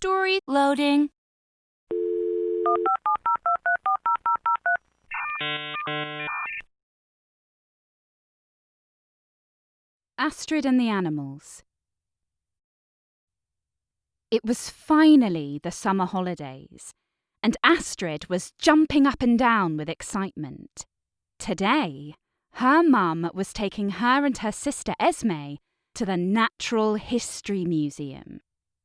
story loading. Astrid and the Animals. It was finally the summer holidays, and Astrid was jumping up and down with excitement. Today, her mum was taking her and her sister Esme to the Natural History Museum.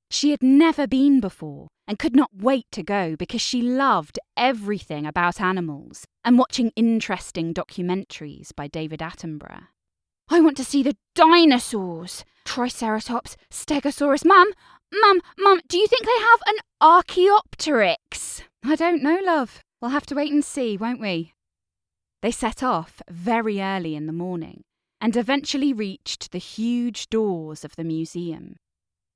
She had never been before and could not wait to go because she loved everything about animals and watching interesting documentaries by David Attenborough. I want to see the dinosaurs. Triceratops, Stegosaurus. Mum, do you think they have an Archaeopteryx? I don't know, love. We'll have to wait and see, won't we? They set off very early in the morning and eventually reached the huge doors of the museum.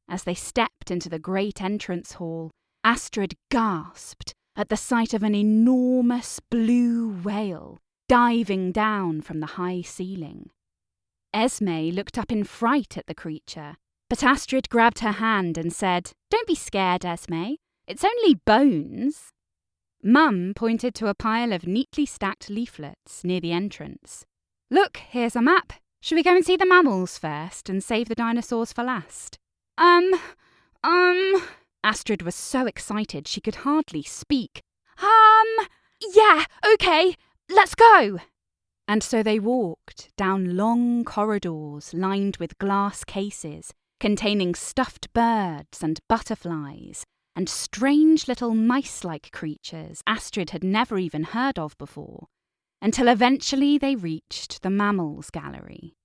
As they stepped into the great entrance hall, Astrid gasped at the sight of an enormous blue whale diving down from the high ceiling. Esme looked up in fright at the creature, but Astrid grabbed her hand and said, "Don't be scared, Esme. It's only bones." Mum pointed to a pile of neatly stacked leaflets near the entrance. "Look, here's a map. Should we go and see the mammals first and save the dinosaurs for last?" Astrid was so excited she could hardly speak. Yeah, okay, let's go." And so they walked down long corridors lined with glass cases containing stuffed birds and butterflies and strange little mice-like creatures Astrid had never even heard of before, until eventually they reached the mammals gallery.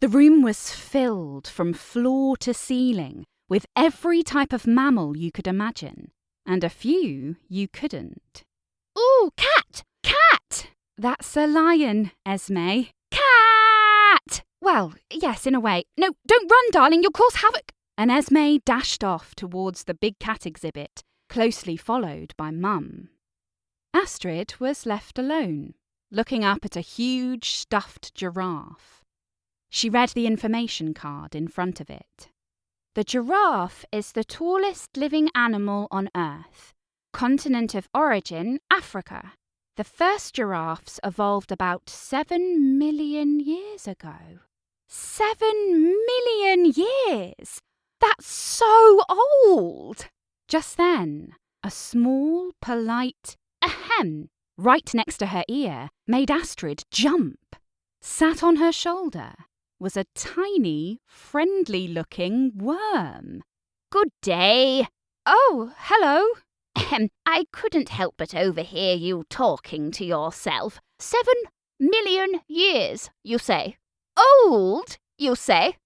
The room was filled from floor to ceiling with every type of mammal you could imagine, and a few you couldn't. "Ooh, cat! Cat!" "That's a lion, Esme." "Cat!" "Well, yes, in a way. No, don't run, darling, you'll cause havoc." And Esme dashed off towards the big cat exhibit, closely followed by Mum. Astrid was left alone, looking up at a huge stuffed giraffe. She read the information card in front of it. "The giraffe is the tallest living animal on Earth. Continent of origin, Africa. The first giraffes evolved about 7 million years ago." 7 million years! That's so old! Just then, a small, polite ahem right next to her ear made Astrid jump. Sat on her shoulder was a tiny, friendly-looking worm. "Good day." "Oh, hello." I couldn't help but overhear you talking to yourself. 7 million years, you say? Old, you say?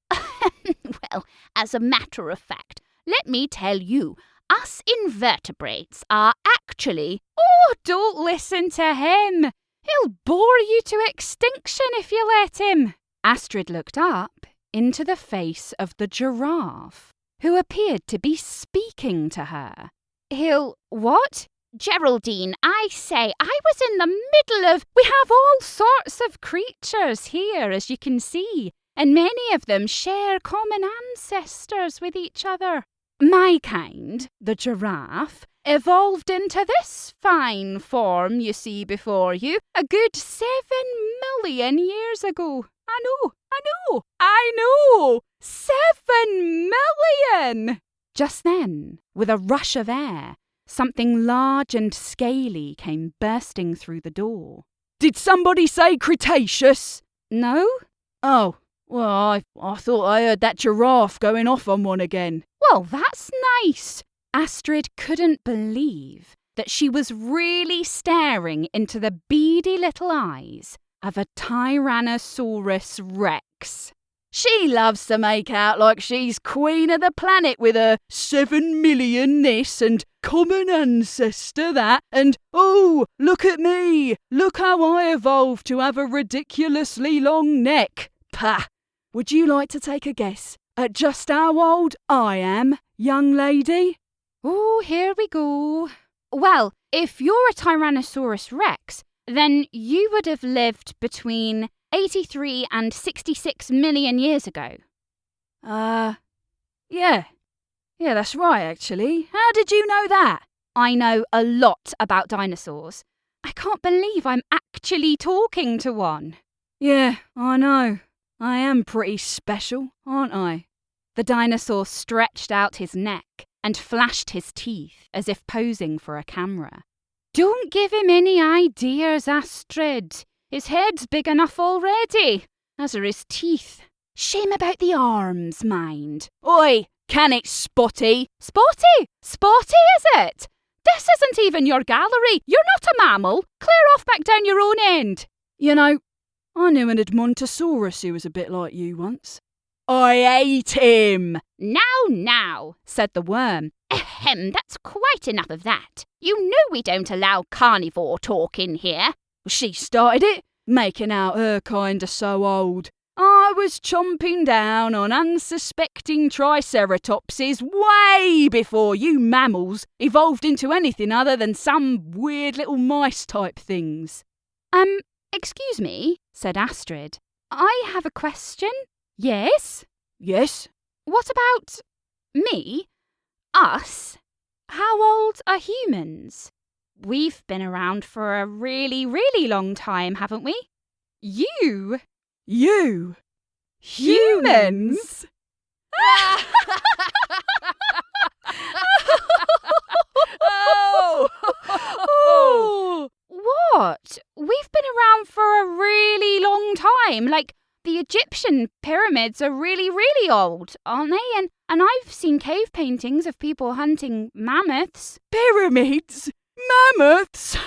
Well, as a matter of fact, let me tell you, us invertebrates are actually... "Oh, don't listen to him. He'll bore you to extinction if you let him." Astrid looked up into the face of the giraffe, who appeared to be speaking to her. "He'll what?" Geraldine, I say, I was in the middle of... "We have all sorts of creatures here, as you can see, and many of them share common ancestors with each other. My kind, the giraffe, evolved into this fine form you see before you a good 7 million years ago. I know! 7 million! Just then, with a rush of air, something large and scaly came bursting through the door. "Did somebody say Cretaceous?" "No." "Oh, well, I thought I heard that giraffe going off on one again." "Well, that's nice." Astrid couldn't believe that she was really staring into the beady little eyes of a Tyrannosaurus Rex. She loves to make out like she's queen of the planet with her 7 million this and common ancestor that and, oh, look at me, look how I evolved to have a ridiculously long neck. Pah! Would you like to take a guess at just how old I am, young lady? Oh, here we go. Well, if you're a Tyrannosaurus Rex, then you would have lived between 83 and 66 million years ago. Yeah. Yeah, that's right, actually. How did you know that? I know a lot about dinosaurs. I can't believe I'm actually talking to one. Yeah, I know. I am pretty special, aren't I? The dinosaur stretched out his neck and flashed his teeth as if posing for a camera. Don't give him any ideas, Astrid. His head's big enough already, as are his teeth. Shame about the arms, mind. Oi, can it, Spotty? Spotty? Spotty, is it? This isn't even your gallery. You're not a mammal. Clear off back down your own end. You know, I knew an Edmontosaurus who was a bit like you once. I ate him! Now, said the worm. Ahem, that's quite enough of that. You know we don't allow carnivore talk in here. She started it, making out her kinda so old. I was chomping down on unsuspecting triceratopses way before you mammals evolved into anything other than some weird little mice type things. Excuse me, said Astrid. I have a question. Yes? Yes? What about me? Us? How old are humans? We've been around for a really, really long time, haven't we? You? You? Humans? Oh! What? We've been around for a really long time. Like, the Egyptian pyramids are really, really old, aren't they? And I've seen cave paintings of people hunting mammoths. Pyramids? Mammoths?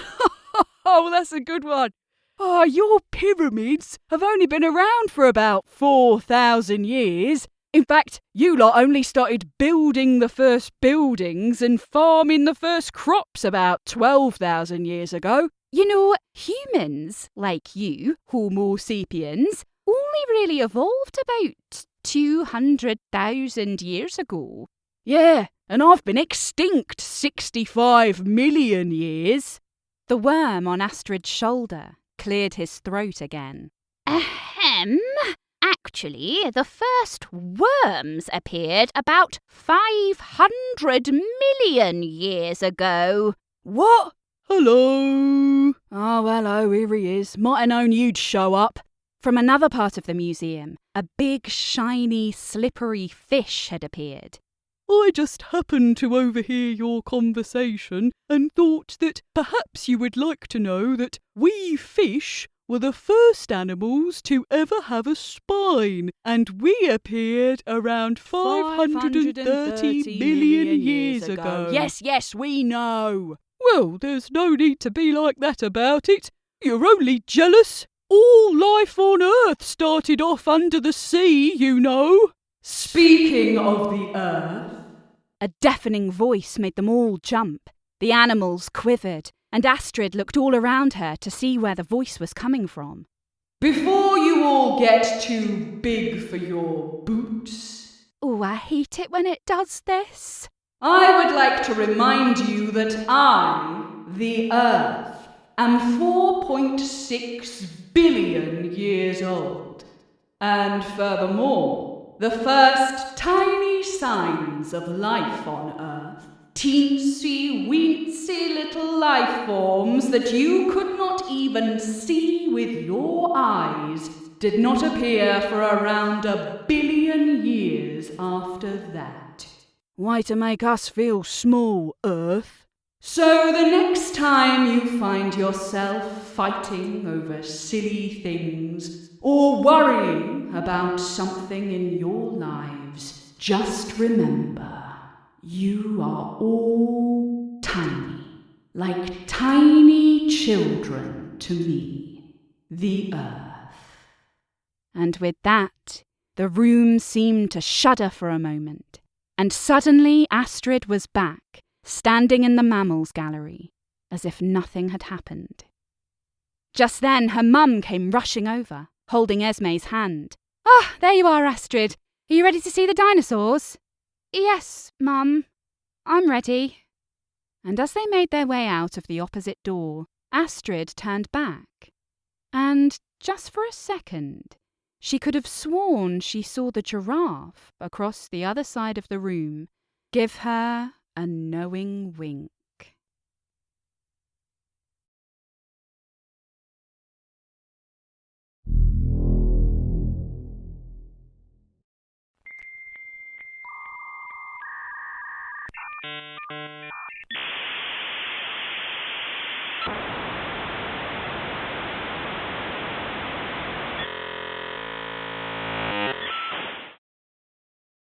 Oh, that's a good one. Oh, your pyramids have only been around for about 4,000 years. In fact, you lot only started building the first buildings and farming the first crops about 12,000 years ago. You know, humans, like you, Homo sapiens, only really evolved about 200,000 years ago. Yeah, and I've been extinct 65 million years. The worm on Astrid's shoulder cleared his throat again. Ahem. Actually, the first worms appeared about 500 million years ago. What? Hello. Oh, hello, here he is. Might have known you'd show up. From another part of the museum, a big, shiny, slippery fish had appeared. I just happened to overhear your conversation and thought that perhaps you would like to know that we fish were the first animals to ever have a spine, and we appeared around 530 million years ago. Yes, we know. Well, there's no need to be like that about it. You're only jealous. All life on Earth started off under the sea, you know. Speaking of the Earth... A deafening voice made them all jump. The animals quivered, and Astrid looked all around her to see where the voice was coming from. Before you all get too big for your boots... Oh, I hate it when it does this. I would like to remind you that I, the Earth, am 4.6 billion years old. And furthermore, the first tiny signs of life on Earth, teensy, weensy little life forms that you could not even see with your eyes, did not appear for around 1 billion years after that. Why to make us feel small, Earth? So the next time you find yourself fighting over silly things or worrying about something in your lives, just remember, you are all tiny, like tiny children to me, the Earth. And with that, the room seemed to shudder for a moment, and suddenly Astrid was back, standing in the mammals gallery, as if nothing had happened. Just then her mum came rushing over, holding Esme's hand. "Ah, there you are, Astrid. Are you ready to see the dinosaurs?" "Yes, Mum, I'm ready." And as they made their way out of the opposite door, Astrid turned back. And just for a second, she could have sworn she saw the giraffe across the other side of the room, Give her a knowing wink.